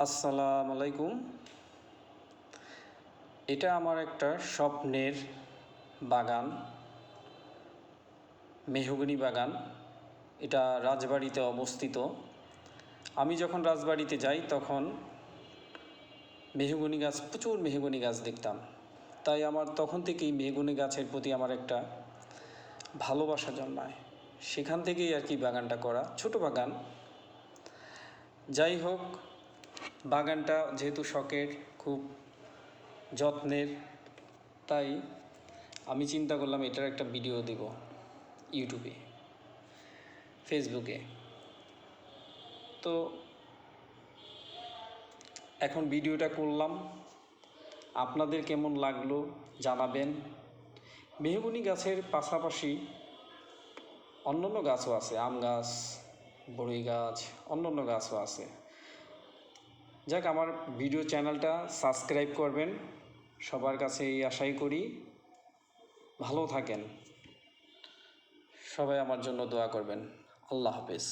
আসসালামু আলাইকুম। এটা আমার একটা স্বপ্নের বাগান, মেহগনি বাগান। এটা রাজবাড়িতে অবস্থিত। আমি যখন রাজবাড়িতে যাই তখন মেহগনি গাছ, প্রচুর মেহগনি গাছ দেখতাম। তাই আমার তখন থেকেই মেহগনি গাছের প্রতি আমার একটা ভালোবাসা জন্মায়। সেখান থেকেই আর কি বাগানটা করা, ছোট বাগান। যাই হোক, বাগানটা যেহেতু শখের, খুব যত্নের, তাই আমি চিন্তা করলাম এটার একটা ভিডিও দেব ইউটিউবে, ফেসবুকে। তো এখন ভিডিওটা করলাম, আপনাদের কেমন লাগলো জানাবেন। মেহগনি গাছের পাশাপাশি অন্যান্য গাছও আছে, আম গাছ, বড়ই গাছ, অন্যান্য গাছও আছে। যাক, আমার ভিডিও চ্যানেলটা সাবস্ক্রাইব করবেন, সবার কাছে এই আশাই করি। ভালো থাকেন, সবাই আমার জন্য দোয়া করবেন। আল্লাহ হাফেজ।